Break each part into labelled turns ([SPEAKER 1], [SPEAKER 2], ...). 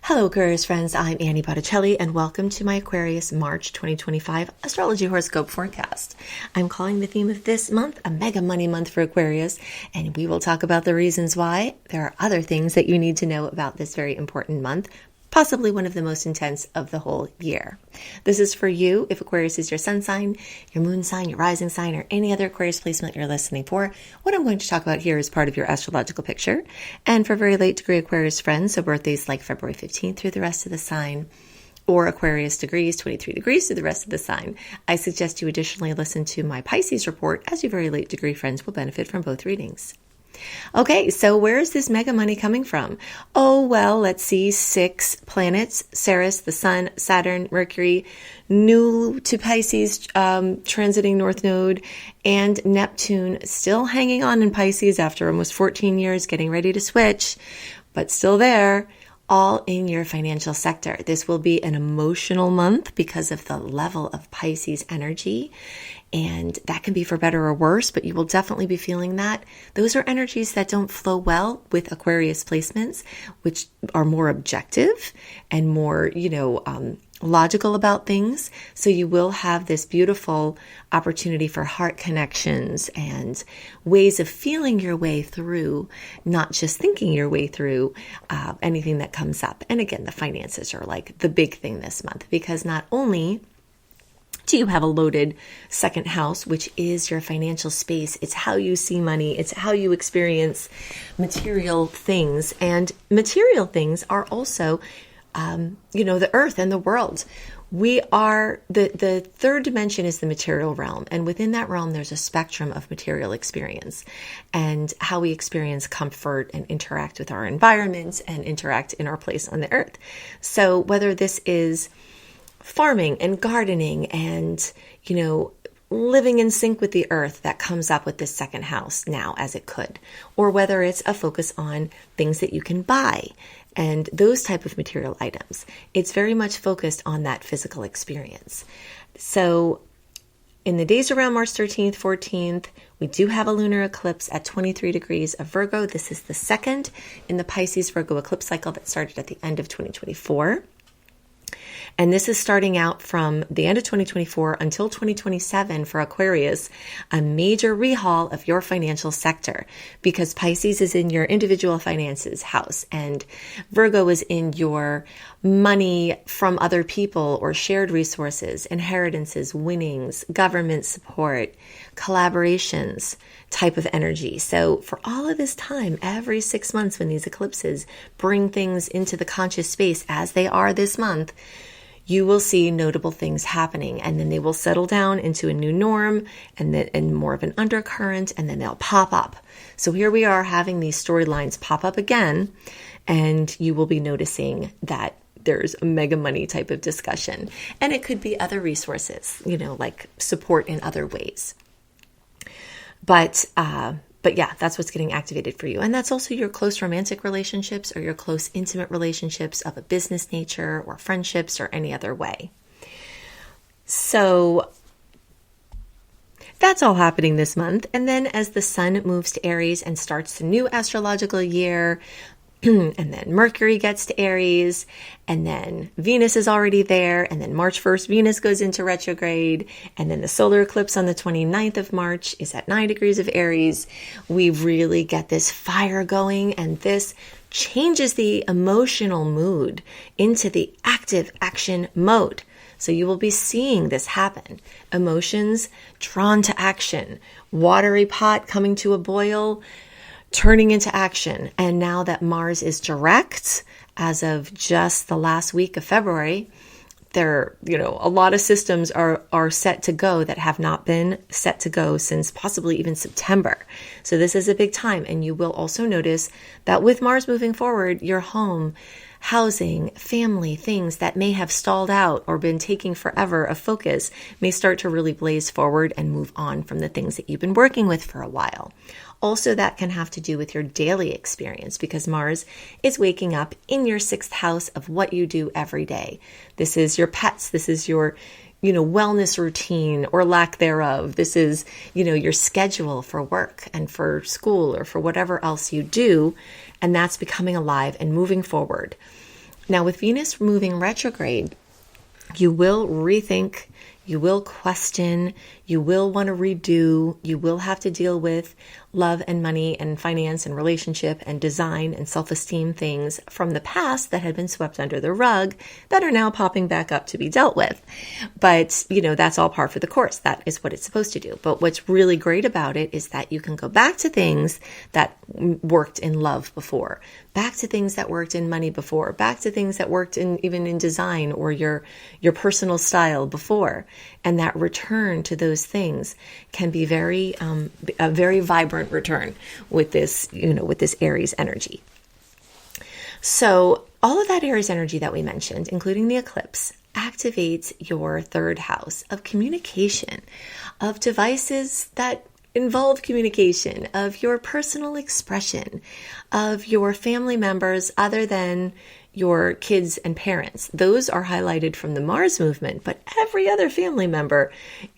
[SPEAKER 1] Hello Aquarius friends, I'm Annie Botticelli and welcome to my Aquarius March 2025 Astrology Horoscope Forecast. I'm calling the theme of this month a mega money month for Aquarius, and we will talk about the reasons why. There are other things that you need to know about this very important month, possibly one of the most intense of the whole year. This is for you if Aquarius is your sun sign, your moon sign, your rising sign, or any other Aquarius placement you're listening for. What I'm going to talk about here is part of your astrological picture. And for very late degree Aquarius friends, so birthdays like February 15th through the rest of the sign, or Aquarius degrees, 23 degrees through the rest of the sign, I suggest you additionally listen to my Pisces report, as your very late degree friends will benefit from both readings. Okay, so where is this mega money coming from? Oh, well, let's see. 6 planets, Ceres, the Sun, Saturn, Mercury, new to Pisces, transiting North Node, and Neptune still hanging on in Pisces after almost 14 years, getting ready to switch, but still there, all in your financial sector. This will be an emotional month because of the level of Pisces energy. And that can be for better or worse, but you will definitely be feeling that. Those are energies that don't flow well with Aquarius placements, which are more objective and more, logical about things. So you will have this beautiful opportunity for heart connections and ways of feeling your way through, not just thinking your way through anything that comes up. And again, the finances are like the big thing this month, because not only do you have a loaded second house, which is your financial space. It's how you see money. It's how you experience material things. And material things are also, the earth and the world. We are, the third dimension is the material realm. And within that realm, there's a spectrum of material experience and how we experience comfort and interact with our environment and interact in our place on the earth. So whether this is farming and gardening and, living in sync with the earth, that comes up with this second house now as it could, or whether it's a focus on things that you can buy and those type of material items. It's very much focused on that physical experience. So in the days around March 13th, 14th, we do have a lunar eclipse at 23 degrees of Virgo. This is the second in the Pisces Virgo eclipse cycle that started at the end of 2024. And this is starting out from the end of 2024 until 2027 for Aquarius, a major rehaul of your financial sector, because Pisces is in your individual finances house and Virgo is in your money from other people or shared resources, inheritances, winnings, government support, collaborations type of energy. So for all of this time, every 6 months when these eclipses bring things into the conscious space as they are this month, you will see notable things happening, and then they will settle down into a new norm and more of an undercurrent, and then they'll pop up. So here we are having these storylines pop up again, and you will be noticing that there's a mega money type of discussion. And it could be other resources, like support in other ways. But yeah, that's what's getting activated for you. And that's also your close romantic relationships or your close intimate relationships of a business nature or friendships or any other way. So that's all happening this month. And then as the sun moves to Aries and starts the new astrological year, and then Mercury gets to Aries, and then Venus is already there, and then March 1st, Venus goes into retrograde, and then the solar eclipse on the 29th of March is at 9 degrees of Aries. We really get this fire going, and this changes the emotional mood into the active action mode. So you will be seeing this happen. Emotions drawn to action, watery pot coming to a boil, turning into action. And now that Mars is direct, as of just the last week of February, there, a lot of systems are set to go that have not been set to go since possibly even September. So this is a big time. And you will also notice that with Mars moving forward, your home, housing, family, things that may have stalled out or been taking forever of focus may start to really blaze forward and move on from the things that you've been working with for a while. Also, that can have to do with your daily experience because Mars is waking up in your 6th house of what you do every day. This is your pets. This is your, wellness routine or lack thereof. This is, your schedule for work and for school or for whatever else you do. And that's becoming alive and moving forward. Now, with Venus moving retrograde, you will rethink, you will question, you will want to redo, you will have to deal with love and money and finance and relationship and design and self-esteem things from the past that had been swept under the rug that are now popping back up to be dealt with. But, that's all par for the course. That is what it's supposed to do. But what's really great about it is that you can go back to things that worked in love before, back to things that worked in money before, back to things that worked in even in design or your personal style before. And that return to those things can be a very vibrant return with this, with this Aries energy. So all of that Aries energy that we mentioned, including the eclipse, activates your third house of communication, of devices that involve communication, of your personal expression, of your family members other than your kids and parents. Those are highlighted from the Mars movement, but every other family member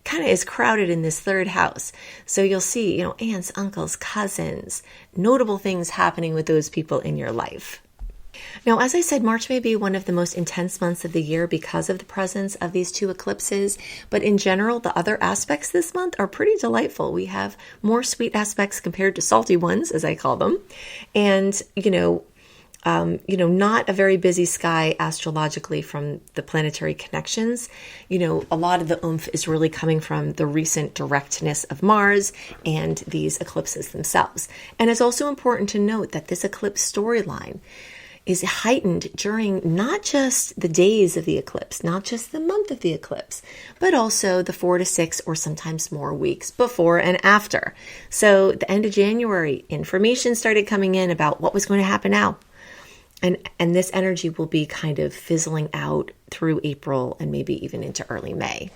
[SPEAKER 1] kind of is crowded in this third house. So you'll see, aunts, uncles, cousins, notable things happening with those people in your life. Now, as I said, March may be one of the most intense months of the year because of the presence of these two eclipses. But in general, the other aspects this month are pretty delightful. We have more sweet aspects compared to salty ones, as I call them. And, not a very busy sky astrologically from the planetary connections. A lot of the oomph is really coming from the recent directness of Mars and these eclipses themselves. And it's also important to note that this eclipse storyline is heightened during not just the days of the eclipse, not just the month of the eclipse, but also the 4 to 6 or sometimes more weeks before and after. So the end of January, information started coming in about what was going to happen now. And this energy will be kind of fizzling out through April and maybe even into early May.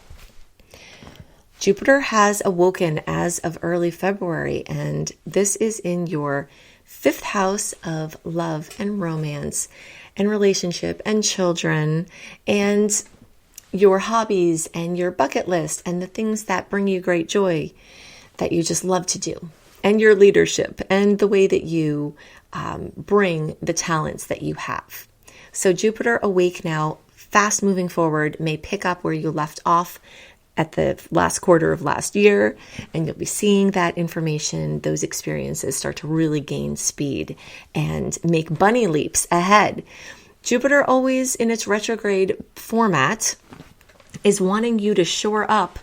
[SPEAKER 1] Jupiter has awoken as of early February, and this is in your 5th house of love and romance and relationship and children and your hobbies and your bucket list and the things that bring you great joy that you just love to do, and your leadership and the way that you bring the talents that you have. So Jupiter awake now, fast moving forward, may pick up where you left off at the last quarter of last year, and you'll be seeing that information, those experiences start to really gain speed and make bunny leaps ahead. Jupiter, always in its retrograde format, is wanting you to shore up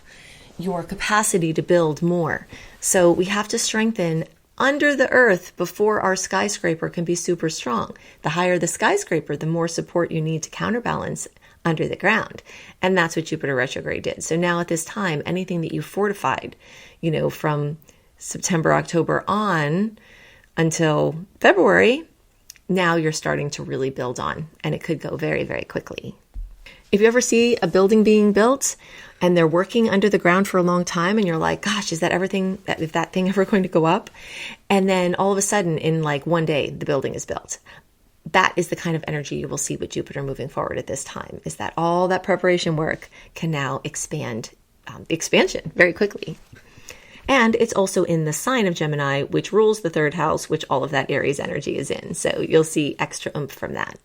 [SPEAKER 1] your capacity to build more. So we have to strengthen under the earth before our skyscraper can be super strong. The higher the skyscraper, the more support you need to counterbalance under the ground. And that's what Jupiter retrograde did. So now at this time, anything that you fortified, from September, October on until February, now you're starting to really build on, and it could go very, very quickly. If you ever see a building being built and they're working under the ground for a long time and you're like, gosh, is that thing ever going to go up? And then all of a sudden in like one day, the building is built. That is the kind of energy you will see with Jupiter moving forward at this time, is that all that preparation work can now expand, expansion very quickly. And it's also in the sign of Gemini, which rules the 3rd house, which all of that Aries energy is in. So you'll see extra oomph from that.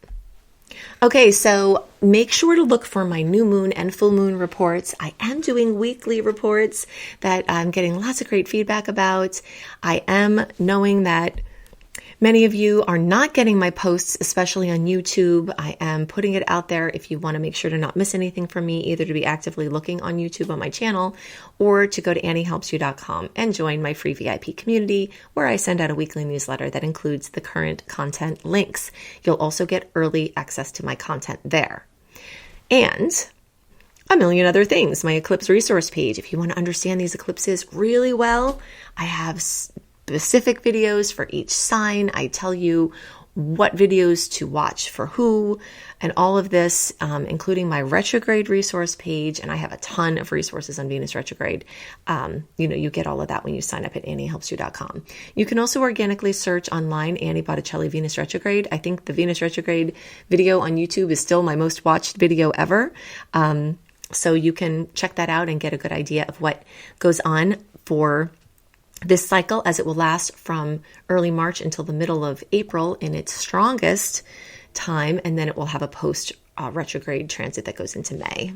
[SPEAKER 1] Okay, so make sure to look for my new moon and full moon reports. I am doing weekly reports that I'm getting lots of great feedback about. I am knowing that many of you are not getting my posts, especially on YouTube. I am putting it out there if you want to make sure to not miss anything from me, either to be actively looking on YouTube on my channel or to go to anniehelpsyou.com and join my free VIP community where I send out a weekly newsletter that includes the current content links. You'll also get early access to my content there. And a million other things. My eclipse resource page. If you want to understand these eclipses really well, I have specific videos for each sign. I tell you what videos to watch for who, and all of this, including my retrograde resource page. And I have a ton of resources on Venus retrograde. You get all of that when you sign up at anniehelpsyou.com. You can also organically search online, Annie Botticelli Venus retrograde. I think the Venus retrograde video on YouTube is still my most watched video ever. So you can check that out and get a good idea of what goes on for this cycle, as it will last from early March until the middle of April in its strongest time, and then it will have a post retrograde transit that goes into May.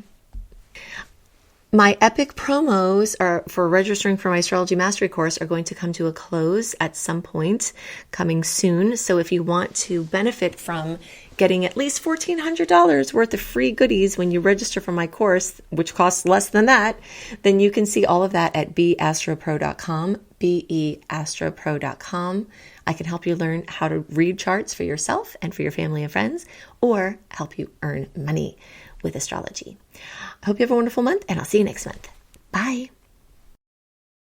[SPEAKER 1] My epic promos are for registering for my astrology mastery course are going to come to a close at some point coming soon. So if you want to benefit from getting at least $1,400 worth of free goodies when you register for my course, which costs less than that, then you can see all of that at beastropro.com, beastropro.com. I can help you learn how to read charts for yourself and for your family and friends, or help you earn money with astrology. I hope you have a wonderful month, and I'll see you next month. Bye.